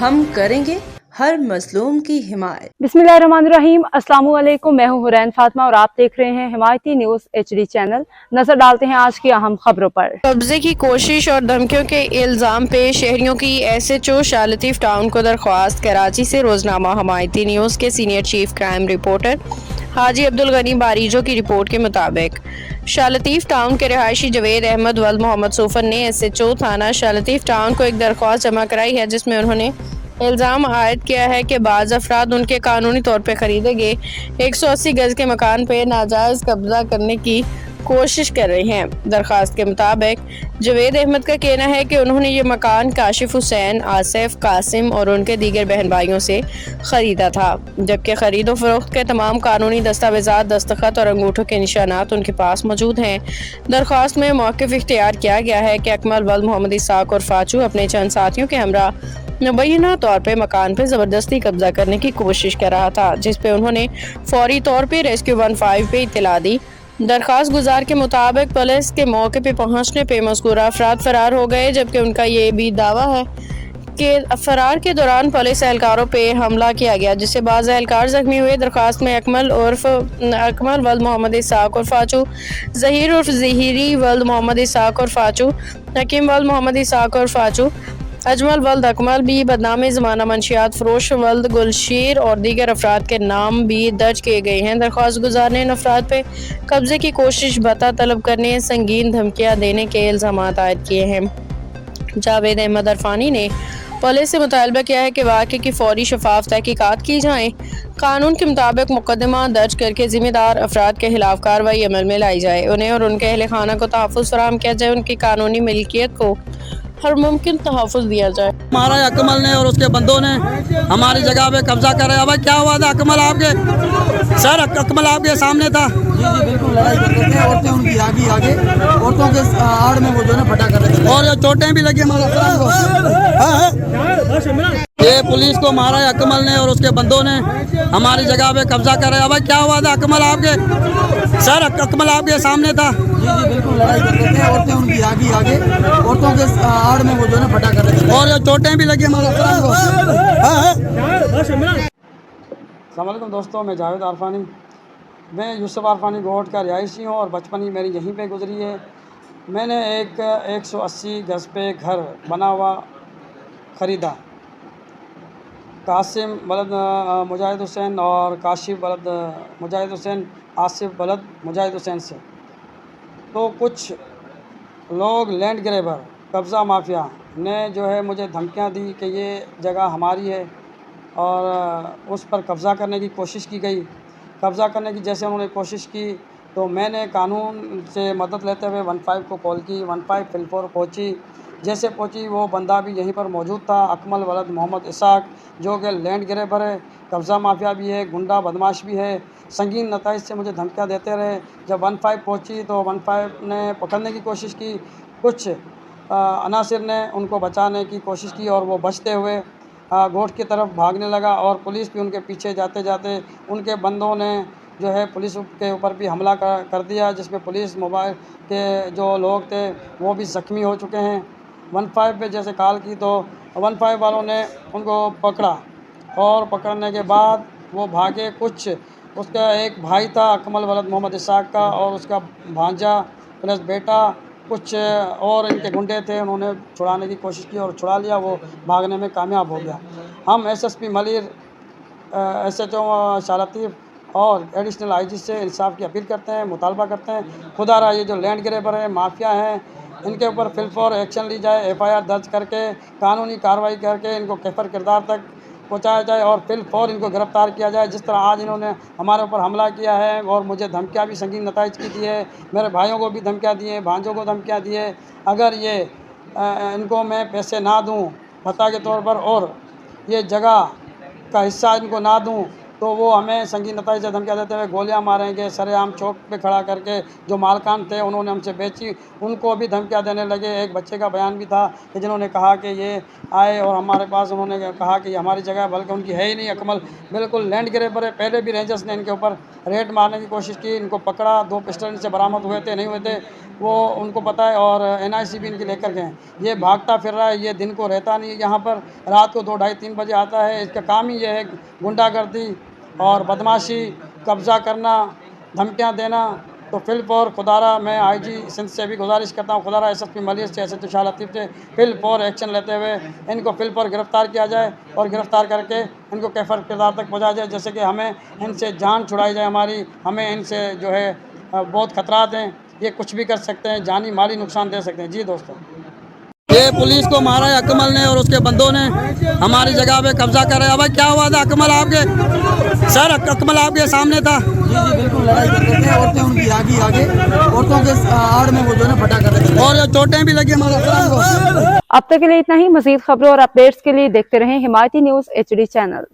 हम करेंगे हर मजलूम की हिमायत। बिस्मिल्लाहिर्रहमानिर्रहीम। अस्सलाम वालेकुम। मैं हूँ हुरैन फातिमा और आप देख रहे हैं हिमायती न्यूज HD चैनल। नजर डालते हैं आज की अहम खबरों पर। कब्जे की कोशिश और धमकियों के इल्जाम पे शहरियों की SHO शाह लतीफ टाउन को दरख्वास्त। कराची से रोजनामा हिमायती न्यूज के senior chief crime reporter Haji Abdul Ghani बारीजो की रिपोर्ट के मुताबिक शाह लतीफ टाउन के रिहायशी जवेद अहमद वल्द मोहम्मद सोफन ने SHO थाना शाह लतीफ टाउन को एक दरख्वास्त जमा कराई है, जिसमें उन्होंने इल्ज़ाम आयद किया है कि बाज़ अफराद उनके कानूनी तौर पर खरीदे गए 180 गज के मकान पर नाजायज़ कब्जा करने की कोशिश कर रहे हैं। दरख्वास्त के मुताबिक जवेद अहमद का कहना है कि उन्होंने ये मकान काशिफ हुसैन, आसिफ, कासिम और उनके दीगर बहन भाइयों से ख़रीदा था, जबकि ख़रीदो फरोख्त के तमाम कानूनी दस्तावेज़ात, दस्तखत और अंगूठों के निशानात उनके पास मौजूद हैं। दरख्वास्त में मौक़िफ़ इख्तियार किया गया है कि अकमल वल्द मोहम्मद इसाक और फाचू अपने चंद साथियों के हमरा मुबैना तौर पर मकान पर ज़बरदस्ती कब्जा करने की कोशिश कर रहा था, जिस पे उन्होंने फौरी तौर पर रेस्क्यू 15 पे इत्तला दी। दरख्वास्त गुजार के मुताबिक पुलिस के मौके पे पहुंचने पे मज़कूरा अफराद फरार हो गए, जबकि उनका ये भी दावा है कि फरार के दौरान पुलिस एहलकारों पे हमला किया गया, जिससे बाज़ एहलकार जख्मी हुए। दरख्वास्त में अकमल वल्द मोहम्मद इसाक और फाचू, ज़हीर उर्फ ज़हीरी वल्द मोहम्मद इसाक और फाचू, हकीम वल्द मोहम्मद इसाक और फाचू, अजमल वल्द अकमल भी बदनामी ज़माना मंशियात फरोश वल्द गुलशीर और दीगर अफराद के नाम भी दर्ज किए गए हैं। दरख्वास्त गुजार ने इन अफराद पे कब्जे की कोशिश, बता तलब करने, संगीन धमकियाँ देने के इल्ज़ाम आयद किए हैं। जावेद अहमद अरफानी ने पुलिस से मुतालबा किया है कि वाक़े की फौरी शफाफ तहकीकात की जाए, कानून के मुताबिक मुकदमा दर्ज करके ज़िम्मेदार अफराद के खिलाफ कार्रवाई अमल में लाई जाए, उन्हें और उनके अहल खाना को तहफ़्फ़ुज़ फराहम किया जाए, उनकी कानूनी मिल्कियत को हर मुमकिन तहफ़्फ़ुज़ दिया जाए। हमारा अकमल ने और उसके बंदों ने हमारी जगह पे कब्जा करे। अब क्या हुआ था? अकमल आपके सर, अकमल आपके सामने था। जी बिल्कुल, लड़ाई करते थे। औरतें उनकी आगे औरतों के आड़ में वो जो है फटा कर रहे थे और चोटें भी लगी हमारे अफराद को। ये पुलिस को मारा है अकमल ने और उसके बंदों ने हमारी जगह पे कब्जा करे। अब क्या हुआ था? अकमल आपके सर, अकमल आपके सामने था। जी बिल्कुल, लड़ाई करते थे। औरतें उनकी आगे औरतों के आड़ में वो जो है फटा कर रहे थे और चोटें भी लगी हमारे अफराद को। अस्सलाम वालेकुम दोस्तों, मैं जावेद अरफानी, मैं यूसुफ अरफानी गोट का रिहायशी हूँ और बचपन ही मेरी यहीं पे गुजरी है। मैंने एक 180 गज पे घर बना हुआ ख़रीदा। कासिम बलद मुजाहिद हुसैन और काशिफ बलद मुजाहिद हुसैन, आसिफ बलद मुजाहिद हुसैन से। तो कुछ लोग लैंड ग्रैबर, कब्ज़ा माफिया ने जो है मुझे धमकियां दी कि ये जगह हमारी है और उस पर कब्ज़ा करने की कोशिश की गई। कब्ज़ा करने की जैसे उन्होंने कोशिश की तो मैंने कानून से मदद लेते हुए 15 को कॉल की। 15 फिलफोर पहुँची। जैसे पहुँची वो बंदा भी यहीं पर मौजूद था, अकमल वलद मोहम्मद इसाक, जो कि लैंड ग्रैबर है, कब्ज़ा माफिया भी है, गुंडा बदमाश भी है। संगीन नताइज से मुझे धमकियाँ देते रहे। जब 15 पहुँची तो 15 ने पकड़ने की कोशिश की। कुछ अनासिर ने उनको बचाने की कोशिश की और वो बचते हुए गोट की तरफ भागने लगा और पुलिस भी उनके पीछे जाते जाते उनके बंदों ने जो है पुलिस के ऊपर भी हमला कर दिया, जिसमें पुलिस मोबाइल के जो लोग थे वो भी ज़ख्मी हो चुके हैं। 15 पे जैसे कॉल की तो 15 वालों ने उनको पकड़ा और पकड़ने के बाद वो भागे। कुछ उसका एक भाई था अकमल वलद मोहम्मद इसाक का और उसका भांजा प्लस बेटा, कुछ और इनके गुंडे थे, उन्होंने छुड़ाने की कोशिश की और छुड़ा लिया। वो भागने में कामयाब हो गया। हम SSP मलिर, SHO शाह लतीफ़ और एडिशनल IG से इंसाफ की अपील करते हैं, मुतालबा करते हैं खुदारा ये जो लैंड ग्रैबर है, माफिया हैं, इनके ऊपर फिलफौर एक्शन ली जाए, FIR दर्ज करके कानूनी कार्रवाई करके इनको कैफर किरदार तक पहुँचाया जाए और फिलफौर इनको गिरफ़्तार किया जाए। जिस तरह आज इन्होंने हमारे ऊपर हमला किया है और मुझे धमकियाँ भी संगीन नताइज की दी है, मेरे भाइयों को भी धमकियाँ दी हैं, भांजों को धमकियाँ दी है। अगर ये इनको मैं पैसे ना दूँ भत्ता के तौर पर और ये जगह का हिस्सा इनको ना दूँ तो वो हमें संगीन नताइज से धमकियाँ देते हुए गोलियां मारेंगे। सरेआम चौक पे खड़ा करके जो मालकान थे उन्होंने हमसे बेची, उनको भी धमकियां देने लगे। एक बच्चे का बयान भी था कि जिन्होंने कहा कि ये आए और हमारे पास उन्होंने कहा कि हमारी जगह, बल्कि उनकी है ही नहीं। अकमल बिल्कुल लैंड ग्रैबर है। पहले भी रेंजर्स ने इनके ऊपर रेड मारने की कोशिश की, इनको पकड़ा, 2 पिस्टल इनसे बरामद हुए थे, नहीं हुए थे। वो उनको पता है और NIC भी इनके लेकर गए हैं। ये भागता फिर रहा है, ये दिन को रहता नहीं है यहाँ पर, रात को 2 ढाई 3 बजे आता है। इसका काम ही ये है गुंडागर्दी और बदमाशी, कब्ज़ा करना, धमकियाँ देना। तो फिल फॉर खुदारा मैं IG सिंध से भी गुजारिश करता हूँ, खुदारा SSP मलिक से SHO शाह लतीफ़ से फिल फॉर एक्शन लेते हुए इनको फिल फॉर गिरफ़्तार किया जाए और गिरफ़्तार करके इनको कैफर किरदार तक पहुँचाया जाए, जैसे कि हमें इनसे जान छुड़ाई जाए हमारी। हमें इनसे जो है बहुत खतरात हैं, ये कुछ भी कर सकते हैं, जानी माली नुकसान दे सकते हैं। जी दोस्तों, ये पुलिस को मारा है अकमल ने और उसके बंदों ने, हमारी जगह पे कब्जा कर रहे हैं। अब क्या हुआ था अकमल आपके, सर अकमल आपके सामने था। जी जी बिल्कुल, लड़ाई करते थे, औरतें उनकी आगे आगे, औरतों के आड़ में वो जो है ना फटा कर रहे थे और चोटें भी लगी हमारे अफसरान को। अब तक के लिए इतना ही। मजीद खबरों और अपडेट्स के लिए देखते रहें हिमायती न्यूज़ HD चैनल।